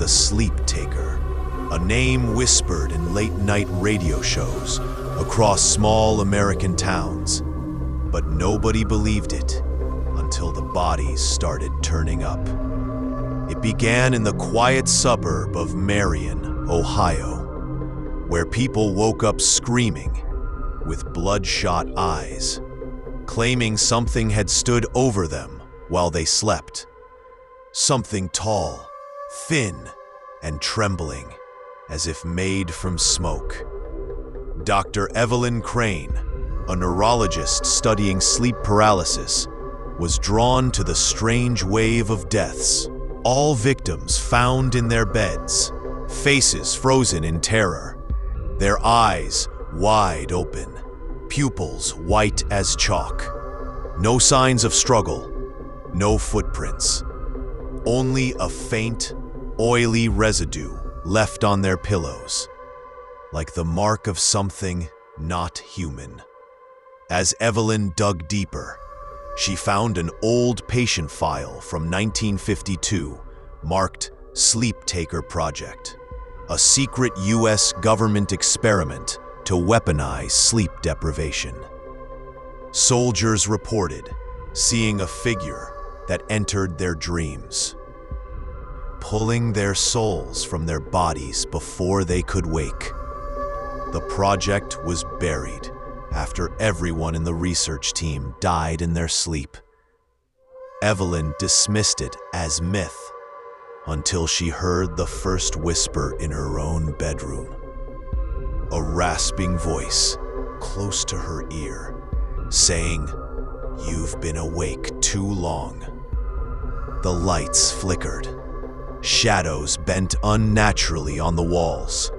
the sleep taker, a name whispered in late-night radio shows across small American towns. But nobody believed it until the bodies started turning up. It began in the quiet suburb of Marion, Ohio, where people woke up screaming with bloodshot eyes, claiming something had stood over them while they slept. Something tall, thin, and trembling, as if made from smoke. Dr. Evelyn Crane, a neurologist studying sleep paralysis, was drawn to the strange wave of deaths. All victims found in their beds, faces frozen in terror, their eyes wide open, pupils white as chalk. No signs of struggle, no footprints. Only a faint, oily residue left on their pillows, like the mark of something not human. As Evelyn dug deeper, she found an old patient file from 1952 marked Sleep Taker Project, a secret US government experiment to weaponize sleep deprivation. Soldiers reported seeing a figure that entered their dreams, pulling their souls from their bodies before they could wake. The project was buried after everyone in the research team died in their sleep. Evelyn dismissed it as myth until she heard the first whisper in her own bedroom. A rasping voice close to her ear, saying, "You've been awake too long." The lights flickered. Shadows bent unnaturally on the walls.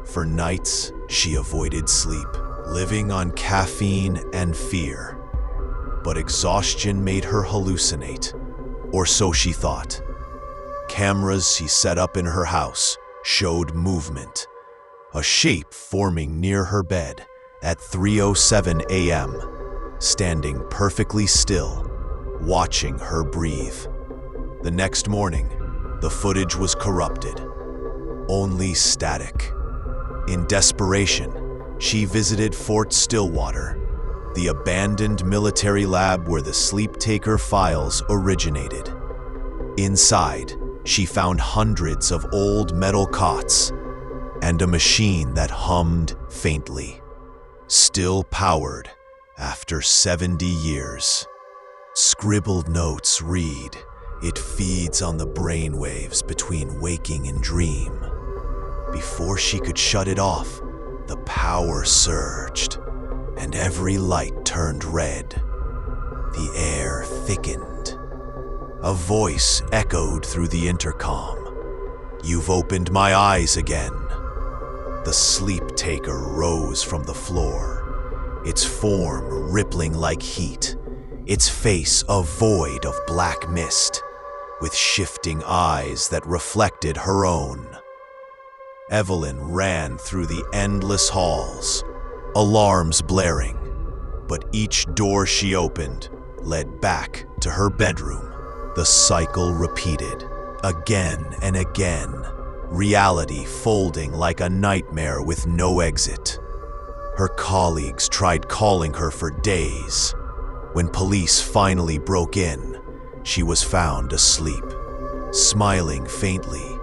For nights, she avoided sleep, living on caffeine and fear. But exhaustion made her hallucinate, or so she thought. Cameras she set up in her house showed movement, a shape forming near her bed at 3:07 a.m., standing perfectly still, watching her breathe. The next morning, the footage was corrupted, only static. In desperation, she visited Fort Stillwater, the abandoned military lab where the Sleep Taker files originated. Inside, she found hundreds of old metal cots and a machine that hummed faintly, still powered after 70 years. Scribbled notes read, "It feeds on the brainwaves between waking and dream." Before she could shut it off, the power surged, and every light turned red. The air thickened. A voice echoed through the intercom. "You've opened my eyes again." The Sleep Taker rose from the floor, its form rippling like heat, its face a void of black mist, with shifting eyes that reflected her own. Evelyn ran through the endless halls, alarms blaring, but each door she opened led back to her bedroom. The cycle repeated, again and again, reality folding like a nightmare with no exit. Her colleagues tried calling her for days. When police finally broke in, she was found asleep, smiling faintly,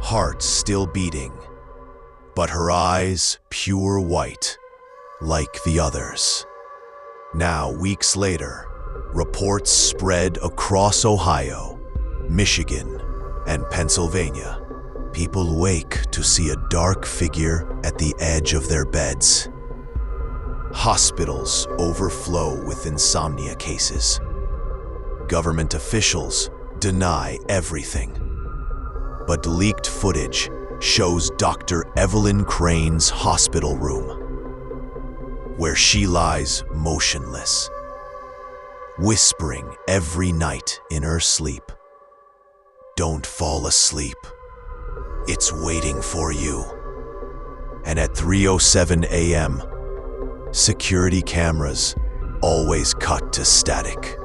heart still beating, but her eyes pure white, like the others. Now, weeks later, reports spread across Ohio, Michigan, and Pennsylvania. People wake to see a dark figure at the edge of their beds. Hospitals overflow with insomnia cases. Government officials deny everything. But leaked footage shows Dr. Evelyn Crane's hospital room, where she lies motionless, whispering every night in her sleep, "Don't fall asleep. It's waiting for you." And at 3:07 a.m., security cameras always cut to static.